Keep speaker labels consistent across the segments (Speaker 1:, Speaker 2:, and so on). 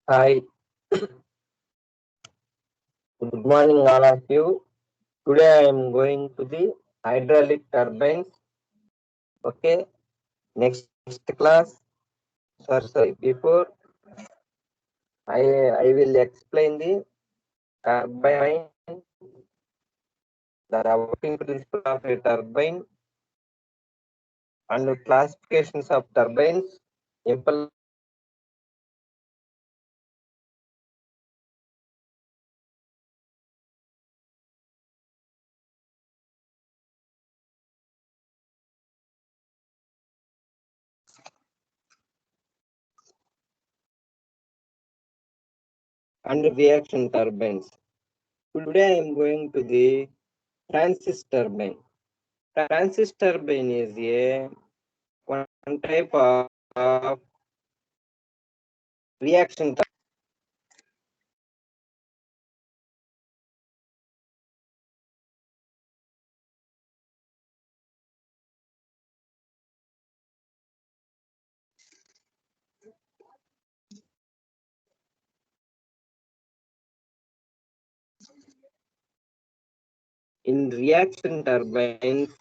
Speaker 1: Hi, good morning, all of you. Today I am going to the hydraulic turbines. Okay, next class. Sorry. Before I will explain the turbine, the working principle of a turbine, and the classifications of turbines, implementation of turbines, and reaction turbines. Today I am going to the Francis turbine. Francis turbine is a one type of reaction turbine. In reaction turbines,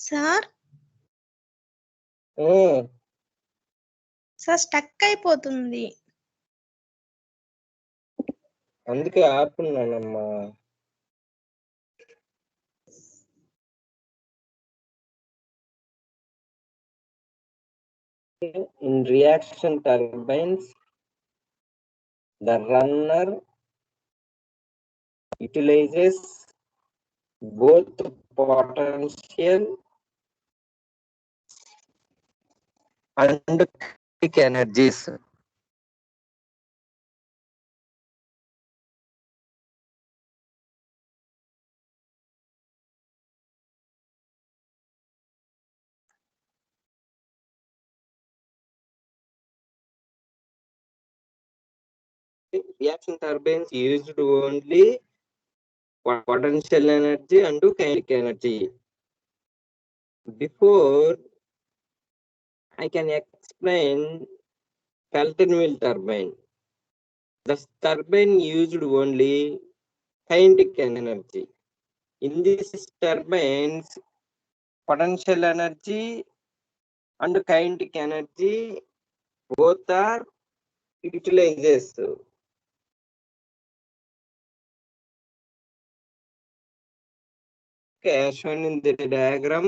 Speaker 2: sir
Speaker 1: mm,
Speaker 2: sir stuck అయిపోతుంది.
Speaker 1: అందుకే ఆపున్నానమ్మా. In reaction turbines, the runner utilizes both potential and kinetic energies. Reaction turbines used only potential energy and kinetic energy. Before I can explain Pelton wheel turbine. The turbine used only kinetic energy. In these turbines, potential energy and kinetic energy both are utilized. Okay, as shown in the diagram,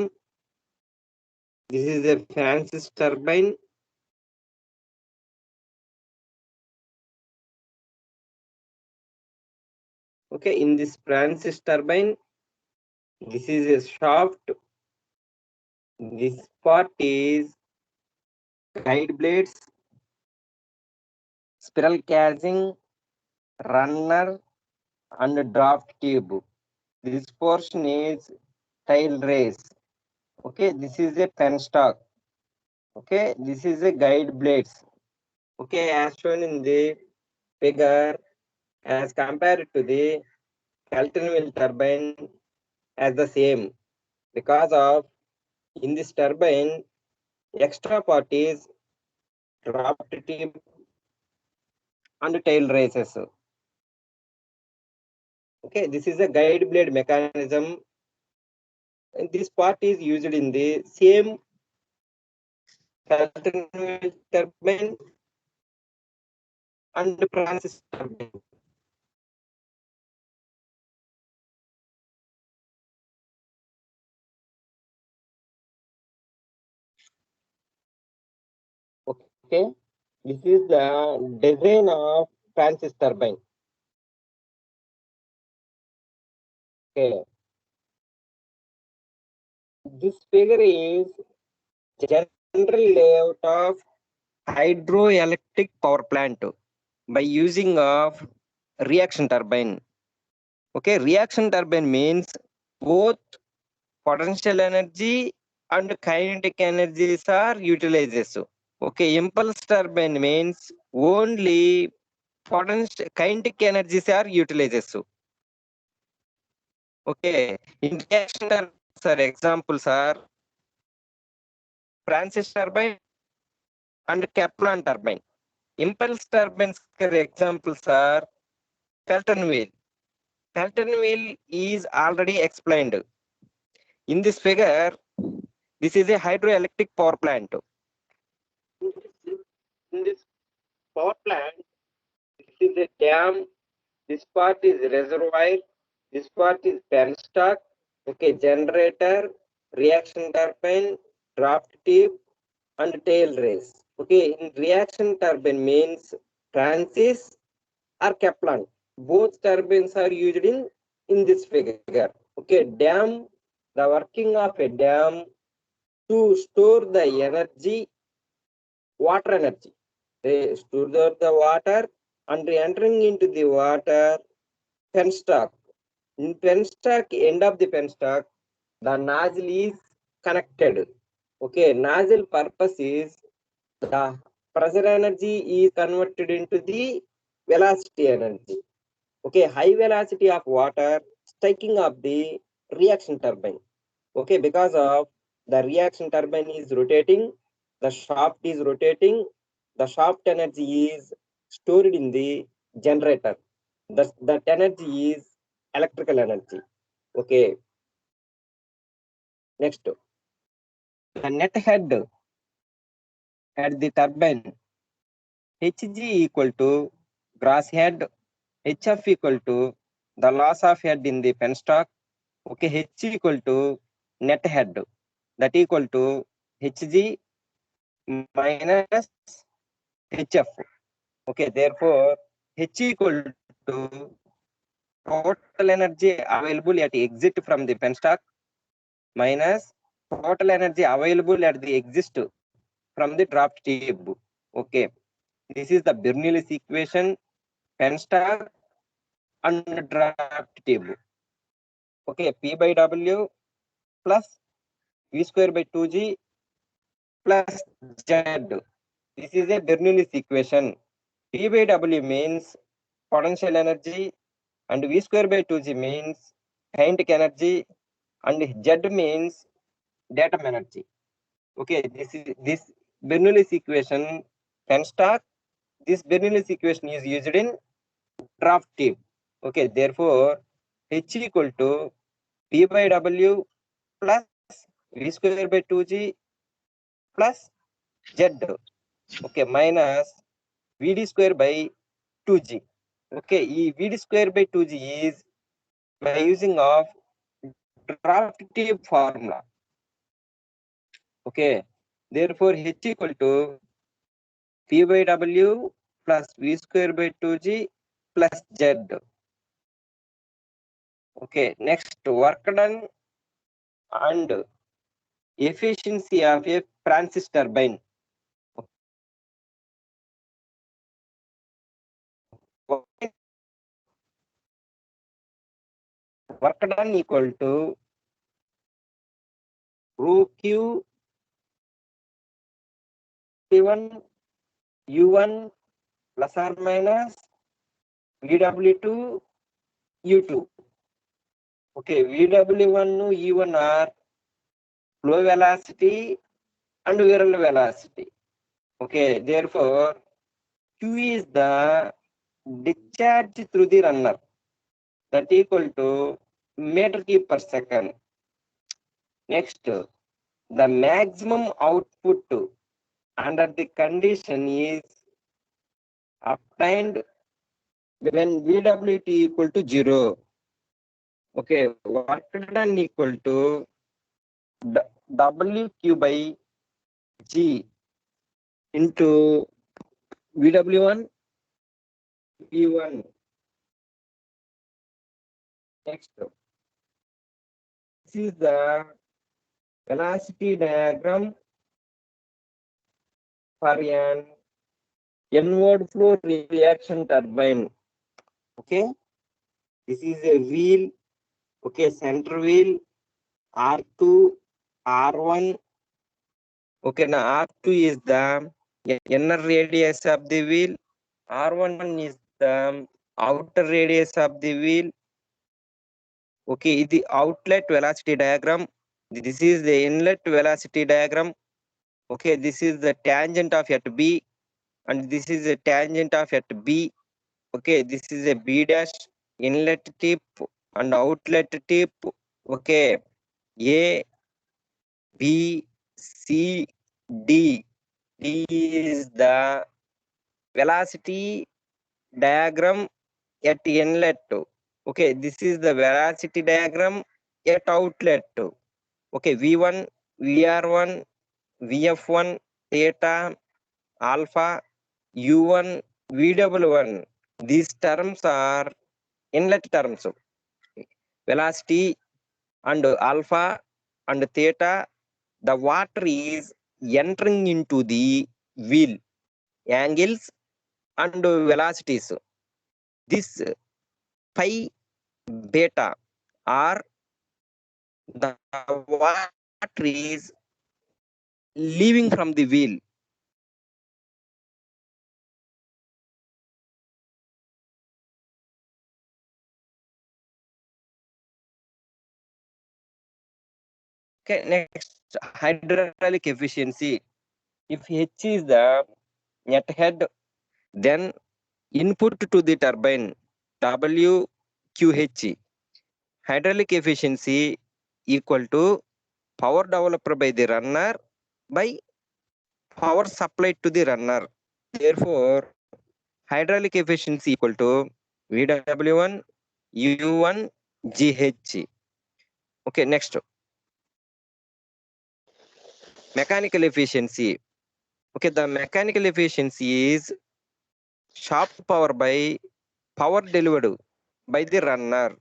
Speaker 1: this is a Francis turbine. Okay, in this Francis turbine, this is a shaft. This part is guide blades, spiral casing, runner, and draft tube. This portion is tail race. Okay, this is a penstock. Okay, this is a guide blades. Okay, as shown in the figure, as compared to the Pelton wheel turbine as the same, because of in this turbine extra part is draft tube and tail races. Okay, this is a guide blade mechanism, and this part is used in the same Pelton wheel turbine and Francis turbine. Okay, this is the design of Francis turbine. Okay, this figure is general layout of hydroelectric power plant by using of reaction turbine. Okay, reaction turbine means both potential energy and kinetic energies are utilized. Okay, impulse turbine means only potential kinetic energies are utilized. Okay, in reaction turbines are examples are Francis turbine and Kaplan turbine. Impulse turbines examples are Pelton wheel. Pelton wheel is already explained. In this figure, this is a hydroelectric power plant. In this power plant, this is a dam, this part is reservoir, this part is penstock, okay, generator, reaction turbine, draft tube, and tail race. Okay, in reaction turbine means Francis or Kaplan. Both turbines are used in this figure. Okay, dam, the working of a dam to store the energy, water energy. They store the water and entering into the water, penstock. In penstock, end of the penstock, the nozzle is connected. Okay, nozzle purpose is the pressure energy is converted into the velocity energy. Okay, high velocity of water striking of the reaction turbine. Okay, because of the reaction turbine is rotating, the shaft is rotating, the shaft energy is stored in the generator. That energy is electrical energy. Okay, next, the net head at the turbine Hg equal to gross head, Hf equal to the loss of head in the penstock. Okay, H equal to net head, that equal to Hg minus Hf. Okay, therefore H equal to total energy available at exit from the penstock minus total energy available at the exit from the draft tube. Okay, this is the Bernoulli's equation, penstock and draft tube. Okay, P by W plus V square by 2G plus Z. This is a Bernoulli's equation. P by W means potential energy and V square by 2G means kinetic energy and Z means datum energy. Okay, this Bernoulli's equation penstock. This Bernoulli's equation is used in draft tube. Okay, therefore H equal to P by W plus V square by 2G plus Z. Okay, minus Vd square by 2G. Okay, Vd square by 2G is by using of draft tube formula. Okay, therefore H equal to P by W plus V square by 2G plus Z. Okay, next, work done and efficiency of a Francis turbine. Work done equal to rho Q P1 U1 plus or minus VW2 U2. Okay, VW1 U1 are flow velocity and viral velocity. Okay, therefore Q is the discharge through the runner, that equal to meter cube per second. Next, the maximum output under the condition is obtained when VWT equal to 0. Okay, work done equal to WQ by G into VW1 P1. Next, this is the velocity diagram for an inward flow reaction turbine. Okay, this is a wheel. Okay, center wheel R2, R1. Okay, now R2 is the inner radius of the wheel. R11 is the outer radius of the wheel. Okay, the outlet velocity diagram. This is the inlet velocity diagram. Okay, this is the tangent of at B, and this is a tangent of at B. Okay, this is a B dash inlet tip and outlet tip. Okay, A, B, C, D. D is the velocity diagram at inlet. Okay, this is the velocity diagram at outlet. Okay, V1, VR1, VF1, theta, alpha, U1, VW1. These terms are inlet terms. Velocity and alpha and theta, the water is entering into the wheel. Angles and velocities. This phi beta are the water is leaving from the wheel. Okay, next hydraulic efficiency. If H is the net head, then input to the turbine WQH. Hydraulic efficiency equal to power developed by the runner by power supplied to the runner. Therefore, hydraulic efficiency equal to VW1 U1 GH. Okay, next mechanical efficiency. Okay, the mechanical efficiency is shaft power by power delivered by the runner.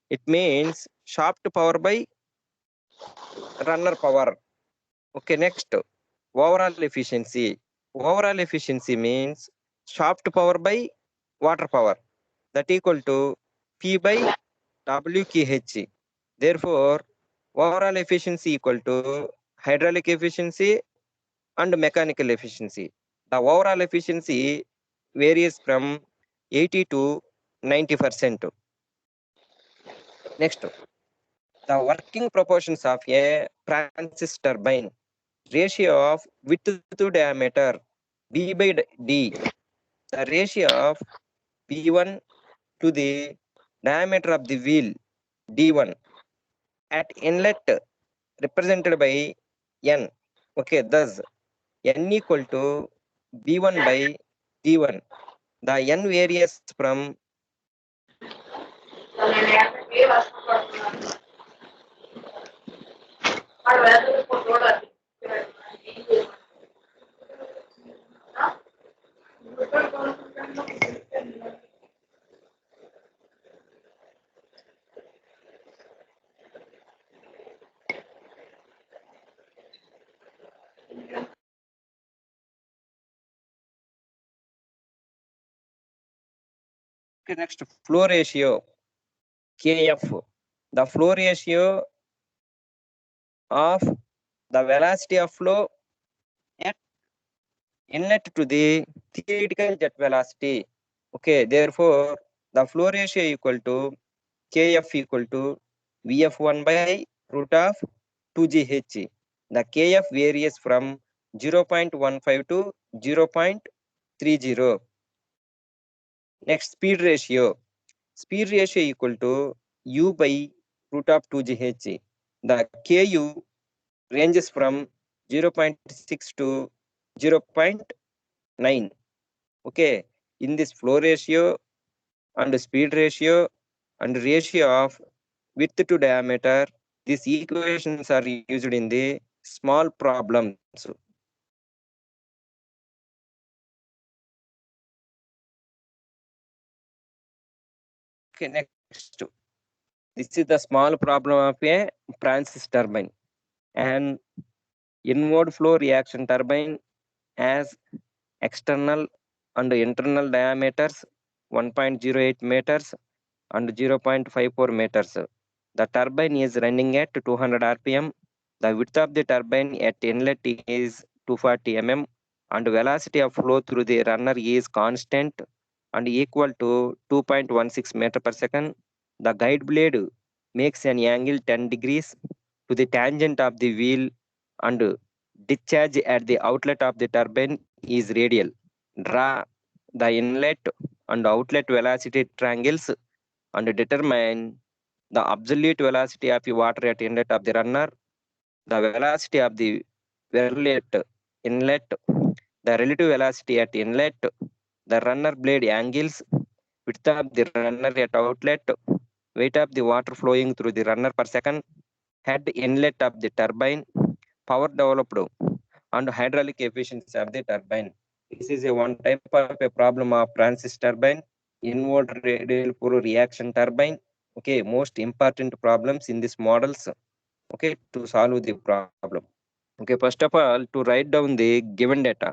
Speaker 1: It means shaft power by runner power. Okay, next overall efficiency. Overall efficiency means shaft power by water power, that equal to P by WKH. Therefore, overall efficiency equal to hydraulic efficiency and mechanical efficiency. The overall efficiency varies from 80 to 90%. Next, the working proportions of a Francis turbine. Ratio of width to diameter B by D. The ratio of B1 to the diameter of the wheel D1 at inlet represented by N. Okay, thus N equal to B1 by D1. The N varies from next flow ratio KF. The flow ratio of the velocity of flow at inlet to the theoretical jet velocity. Okay, therefore the flow ratio equal to KF equal to VF1 by root of 2GH. The KF varies from 0.15 to 0.30. Next, speed ratio. Speed ratio equal to U by root of 2GH. The KU ranges from 0.6 to 0.9. Okay, in this flow ratio and speed ratio and ratio of width to diameter, these equations are used in the small problems. Okay, next. This is the small problem of a Francis turbine. An inward flow reaction turbine has external and internal diameters 1.08 meters and 0.54 meters. The turbine is running at 200 rpm. The width of the turbine at inlet is 240 mm and velocity of flow through the runner is constant and equal to 2.16 meter per second. The guide blade makes an angle 10 degrees to the tangent of the wheel and discharge at the outlet of the turbine is radial. Draw the inlet and outlet velocity triangles and determine the absolute velocity of the water at inlet of the runner, the velocity of the virlet inlet, the relative velocity at inlet, the runner blade angles, width of the runner at outlet, weight of the water flowing through the runner per second, head inlet of the turbine, power developed, and hydraulic efficiency of the turbine. This is a one type of a problem of Francis turbine, inward radial pour reaction turbine. Okay, most important problems in these models. Okay, to solve the problem. Okay, first of all, to write down the given data: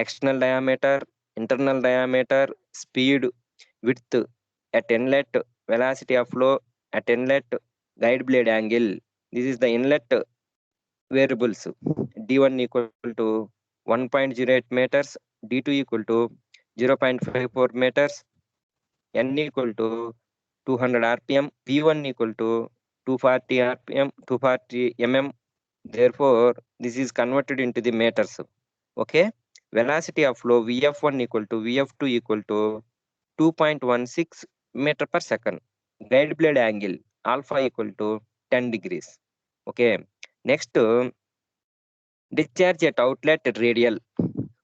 Speaker 1: external diameter, internal diameter, speed, width at inlet, velocity of flow at inlet, guide blade angle. This is the inlet variables. D1 equal to 1.08 meters, D2 equal to 0.54 meters, N equal to 200 RPM, P1 equal to 240 RPM, 240 mm. Therefore, this is converted into the meters. Okay, velocity of flow Vf1 equal to Vf2 equal to 2.16 meter per second. Guide blade angle alpha equal to 10 degrees. Okay, next discharge at outlet radial.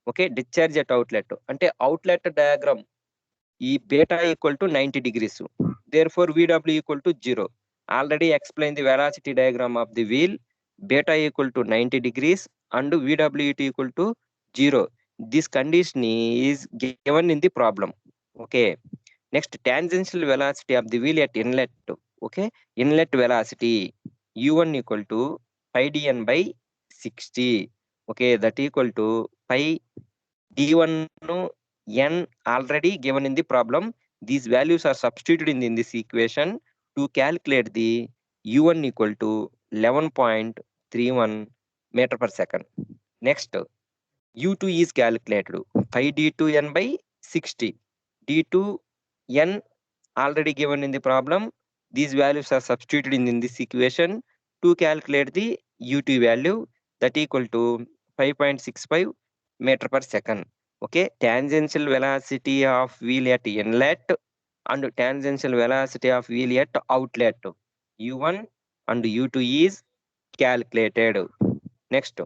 Speaker 1: Okay, discharge at outlet అంటే outlet diagram ఈ బేటా equal to 90 degrees. Therefore, VW equal to 0. Already explained the velocity diagram of the wheel. Beta equal to 90 degrees and VWT equal to 0. This condition is given in the problem. Okay. Next, tangential velocity of the wheel at inlet. Okay. Inlet velocity U1 equal to pi dn by 60. Okay. That equal to pi d1 n already given in the problem. These values are substituted in this equation to calculate the u1 equal to 11.31 meter per second. Next, u2 is calculated pi d2n by 60. d2n already given in the problem. These values are substituted in this equation to calculate the u2 value, that equal to 5.65 meter per second. Okay, tangential velocity of wheel at inlet and tangential velocity of wheel at outlet u1 and u2 is calculated. Next,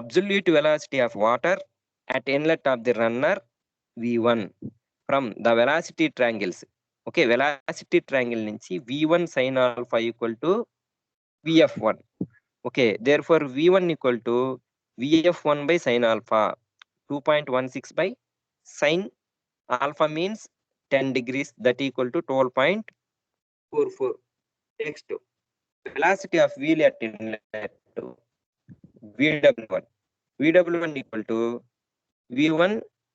Speaker 1: absolute velocity of water at inlet of the runner v1 from the velocity triangles. Okay, velocity triangle నుంచి v1 sin alpha equal to vf1. Okay, therefore v1 equal to vf1 by sin alpha 2.16 by sin alpha means 10 degrees, that equal to 12.44. Next, velocity of wheel at inlet vw1. vw1 equal to v1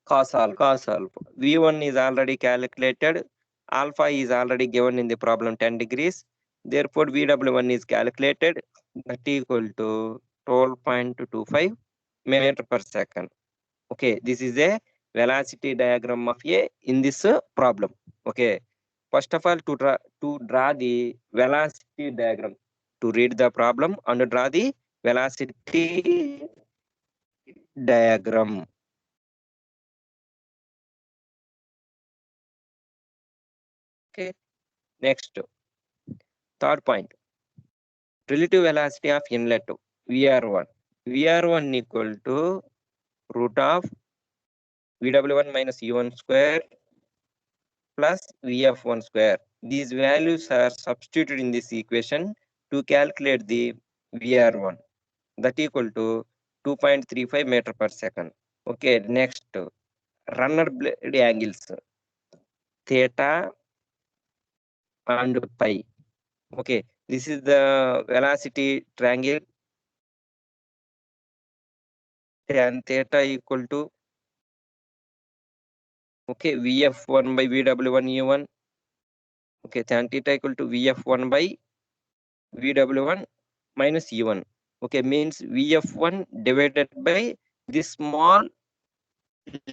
Speaker 1: cos alpha. v1 is already calculated, alpha is already given in the problem 10 degrees. Therefore, vw1 is calculated, that equal to 12.25 meter per second. Okay, this is a velocity diagram of a in this problem. Okay, first of all, to draw the velocity diagram, to read the problem and draw the velocity diagram. Okay, next, third point, relative velocity of inlet vr1. vr1 equal to root of vw1 minus u1 square plus vf1 square. These values are substituted in this equation to calculate the vr1, that equal to 2.35 meter per second. Okay, next, runner blade angles theta and pi. Okay, this is the velocity triangle. Tan theta equal to, okay, vf1 by vw1 u1. Okay, tan theta equal to vf1 by vw1 minus u1. Okay, means vf1 divided by this small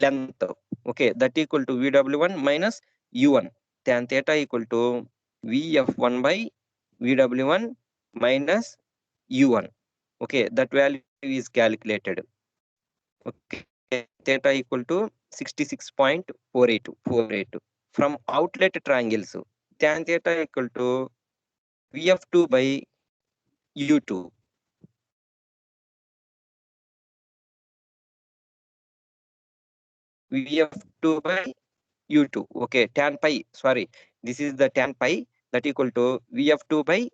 Speaker 1: length, okay, that equal to VW1 minus U1. Tan theta equal to VF1 by VW1 minus U1. Okay, that value is calculated. Okay, theta equal to 66.48. From outlet triangles, tan theta equal to VF2 by U2. VF2 by U2. Okay, tan pi, sorry, this is the tan pi that equal to VF2 by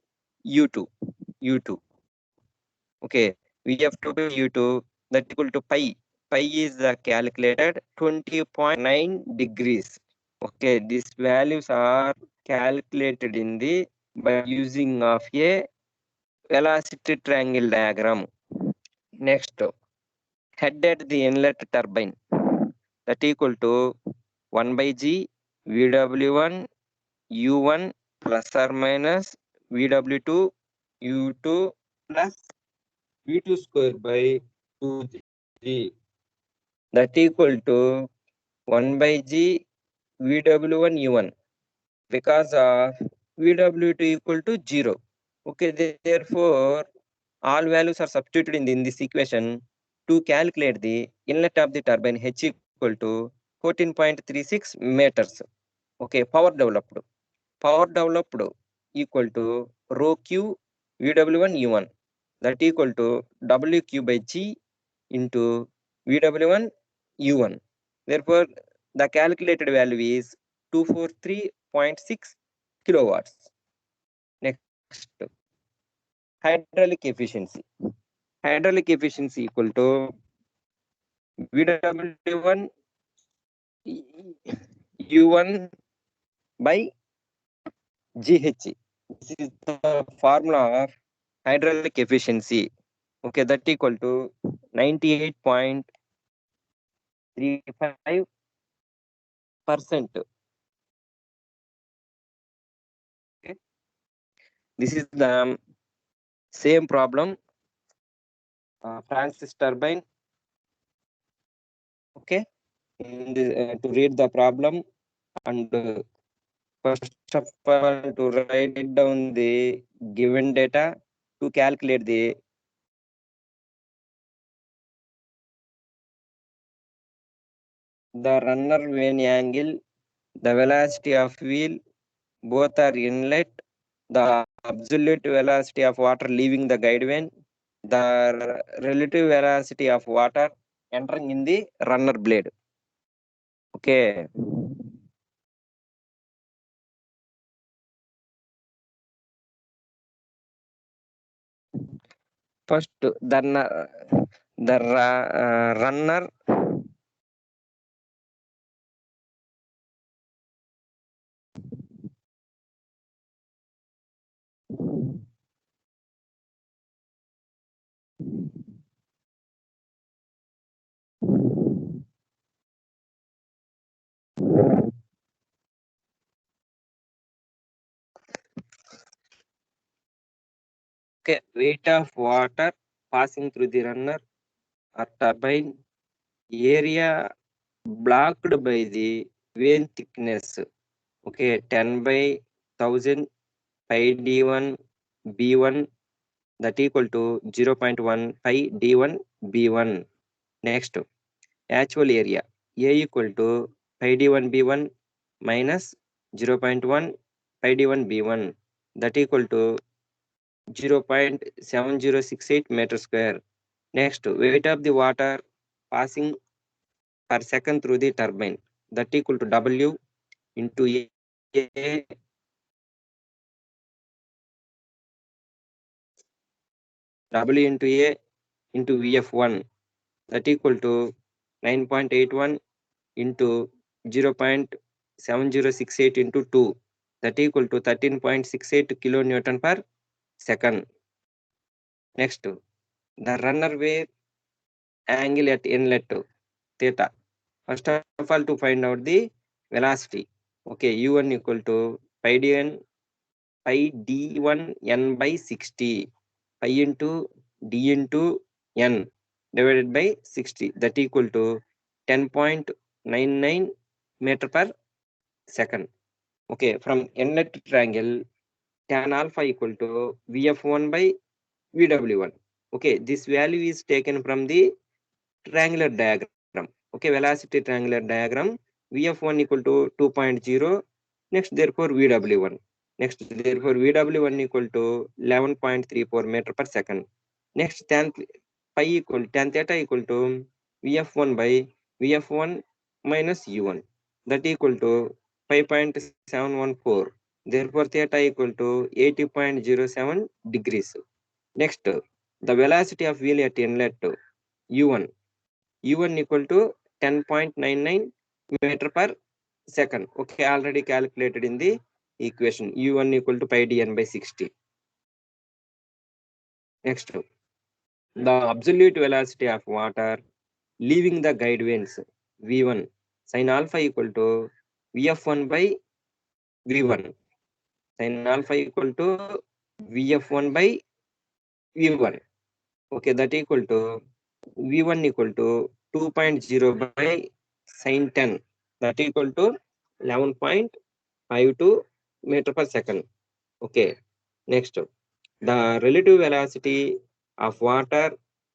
Speaker 1: U2. U2. Okay, VF2 by U2 that equal to pi. Pi is calculated 20.9 degrees. Okay, these values are calculated in the by using of a velocity triangle diagram. Next, head at the inlet turbine that equal to 1 by G VW1 U1 plus or minus VW2 U2 plus V2 square by 2G that equal to 1 by G VW1 U1 because of VW2 equal to 0. Okay, therefore all values are substituted in this equation to calculate the inlet of the turbine H equal to 14.36 meters. Okay, power developed equal to rho Q VW1 U1 that equal to WQ by G into VW1 U1. Therefore, the calculated value is 243.6 kilowatts. Next, hydraulic efficiency. Hydraulic efficiency equal to VW1 U1 by GH. This is the formula of hydraulic efficiency. Okay, that equal to 98.35%. Okay, this is the same problem. Francis turbine. Okay, to read the problem and first of all to write down the given data to calculate the runner vane angle, the velocity of wheel, both are inlet, the absolute velocity of water leaving the guide vane, the relative velocity of water entering in the runner blade. Okay. First, the runner okay, weight of water passing through the runner or turbine, area blocked by the vane thickness. Okay, 10 by 1000 pi d1 b1 that equal to 0.1 pi d1 b1. Next, actual area A equal to pi d1 b1 minus 0.1 pi d1 b1 that equal to 0.7068 meter square. Next, weight of the water passing per second through the turbine that equal to W into A W into A into VF1 that equal to 9.81 into 0.7068 into 2 that equal to 13.68 kilonewton per second. Next, the runner wave angle at inlet theta. First of all, to find out the velocity. Okay, U1 equal to pi d1 n by 60. Pi into d into n. divided by 60, that equal to 10.99 meter per second. Okay, from inlet triangle, tan alpha equal to VF1 by VW1. Okay, this value is taken from the triangular diagram. Okay, velocity triangular diagram, VF1 equal to 2.0. Next, therefore, VW1. Next, therefore, VW1 equal to 11.34 meter per second. Next, tan theta equal to VF1 by VF1 minus U1. That equal to 5.714. Therefore, theta equal to 80.07 degrees. Next, the velocity of wheel at inlet U1. U1 equal to 10.99 meter per second. Okay, already calculated in the equation. U1 equal to pi dn by 60. Next, the absolute velocity of water leaving the guide vanes V1 sin alpha equal to VF1 by V1. Sin alpha equal to VF1 by V1. Okay, that equal to V1 equal to 2.0 by sin 10. That equal to 11.52 meter per second. Okay, next, the relative velocity of water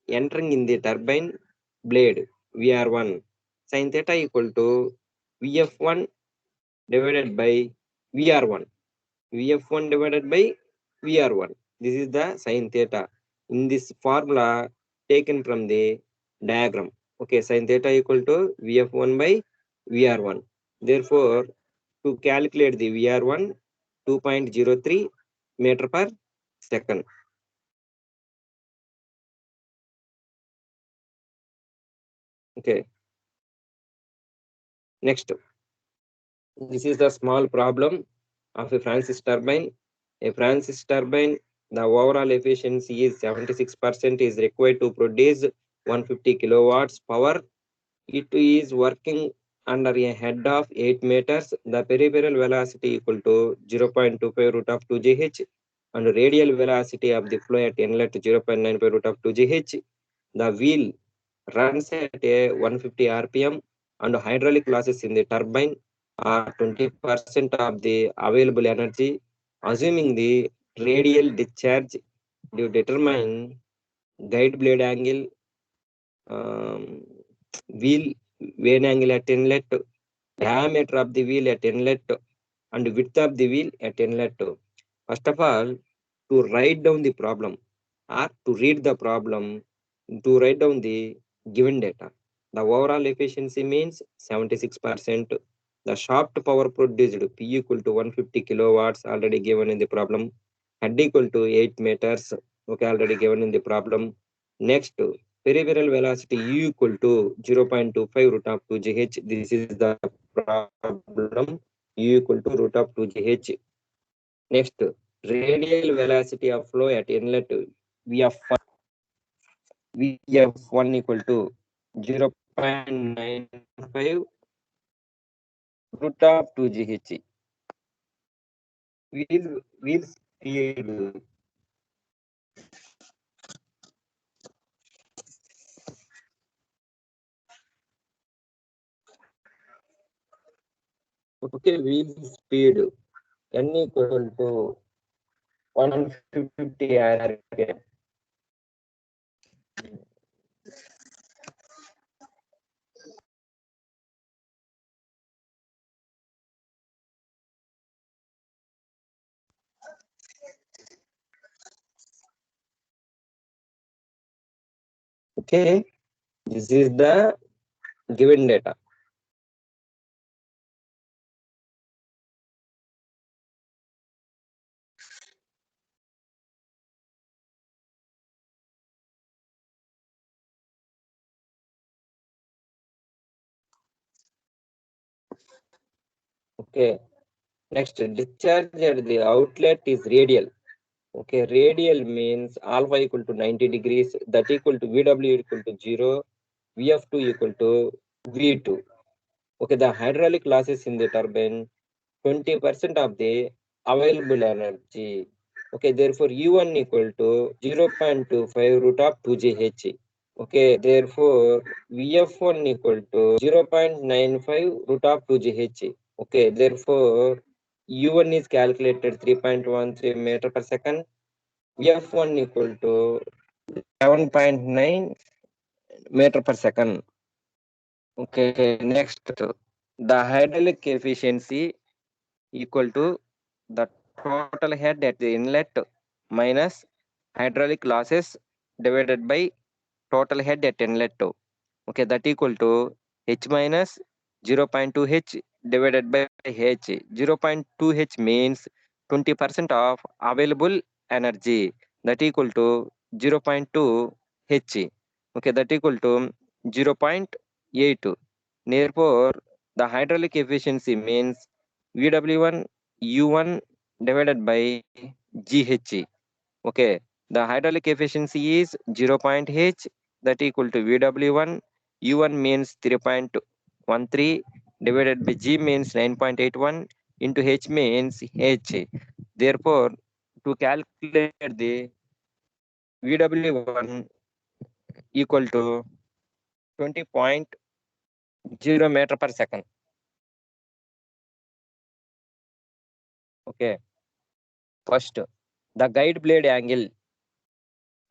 Speaker 1: entering in the turbine blade VR1 sin theta equal to VF1 divided by VR1. VF1 divided by VR1. This is the sin theta. In this formula taken from the diagram. Okay, sin theta equal to VF1 by VR1. Therefore, to calculate the VR1, 2.03 meter per second. Okay. Next, this is the small problem of a Francis turbine. A Francis turbine, the overall efficiency is 76% is required to produce 150 kilowatts power. It is working under a head of 8 meters. The peripheral velocity equal to 0.25 root of 2 GH and radial velocity of the flow at inlet 0.95 root of 2 GH. The wheel runs at a 150 RPM and hydraulic losses in the turbine are 20% of the available energy. Assuming the radial discharge, you determine guide blade angle, wheel vane angle at inlet, diameter of the wheel at inlet, and width of the wheel at inlet. First of all, to write down the problem or to read the problem, to write down the given data. The overall efficiency means 76%. The shaft power produced P equal to 150 kilowatts already given in the problem. Head equal to 8 meters. Okay, already given in the problem. Next, peripheral velocity U equal to 0.25 root of 2 GH. This is the problem. U equal to root of 2 GH. Next, radial velocity of flow at inlet VF1 equal to 0.95 root of 2 GH. Wheel speed. Okay, wheel speed N equal to 150 RPM. Okay, this is the given data. Okay, next, discharge at the outlet is radial. Okay, radial means alpha equal to 90 degrees, that equal to VW equal to 0, VF2 equal to V2. Okay, the hydraulic losses in the turbine, 20% of the available energy. Okay, therefore U1 equal to 0.25 root of 2 GH. Okay, therefore VF1 equal to 0.95 root of 2GH. Okay, therefore U1 is calculated 3.13 meter per second. VF1 equal to 7.9 meter per second. Okay, next, the hydraulic efficiency equal to the total head at the inlet minus hydraulic losses divided by total head at inlet. Okay, that equal to H minus 0.2H divided by H. 0.2H means 20% of available energy. That equal to 0.2 H. Okay, that equal to 0.8. Therefore, the hydraulic efficiency means VW1 U1 divided by GH. Okay, the hydraulic efficiency is 0.H, that equal to VW1. U1 means 3.13 divided by G means 9.81 into H means H. Therefore, to calculate the VW1 equal to 20.0 meter per second. Okay, first, the guide blade angle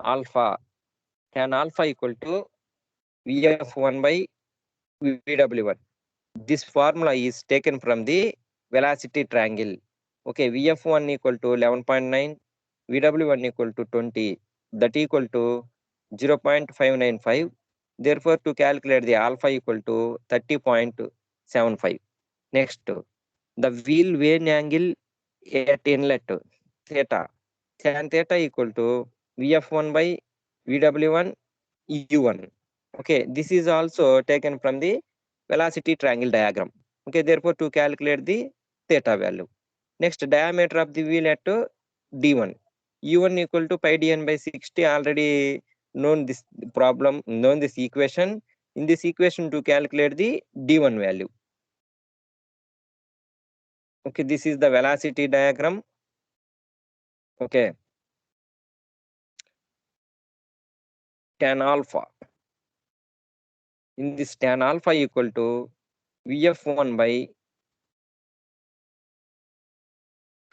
Speaker 1: alpha, tan alpha equal to VF1 by VW1. This formula is taken from the velocity triangle. Okay, VF1 equal to 11.9, VW1 equal to 20, that equal to 0.595. Therefore, to calculate the alpha equal to 30.75. Next, the wheel vane angle at inlet theta, tan theta equal to VF1 by VW1 U1. Okay, this is also taken from the velocity triangle diagram. Okay, therefore to calculate the theta value. Next, diameter of the wheel at D1. U1 equal to pi dn by 60. Already known this problem, known this equation. In this equation to calculate the D1 value. Okay, this is the velocity diagram. Okay, tan alpha. In this tan alpha equal to VF1 by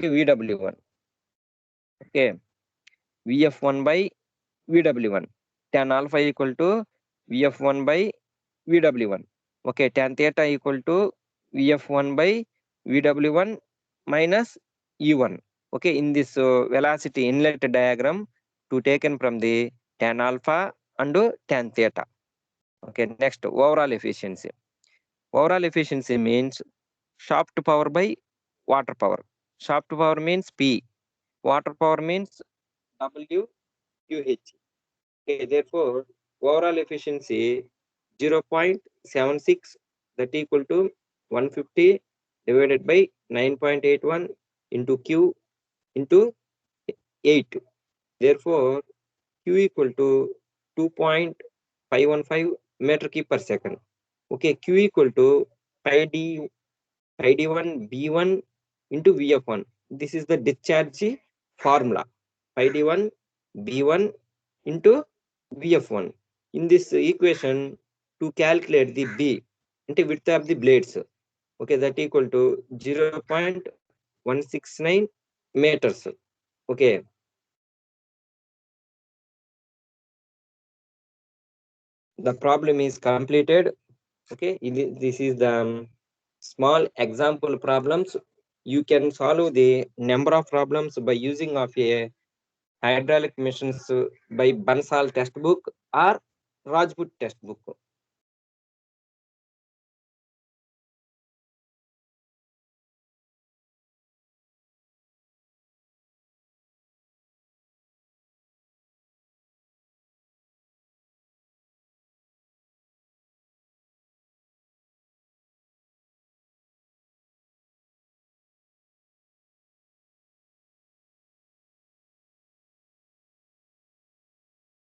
Speaker 1: VW1. Okay, VF1 by VW1. Tan alpha equal to VF1 by VW1. Okay, tan theta equal to VF1 by VW1 minus U1. Okay, in this velocity inlet diagram to taken from the tan alpha and tan theta. Okay, next, overall efficiency. Overall efficiency means shaft power by water power. Shaft power means P. Water power means WQH. Okay, therefore, overall efficiency 0.76, that equal to 150 divided by 9.81 into Q into 8. Therefore, Q equal to 2.515 meter cube per second. Okay, Q equal to pi d1 B1 into VF1. This is the discharge formula. Pi d1 B1 into VF1. In this equation, to calculate the B into width of the blades, okay, that equal to 0.169 meters. Okay, the problem is completed. Okay, this is the small example problems. You can solve the number of problems by using of a hydraulic machines by Bansal textbook or Rajput textbook.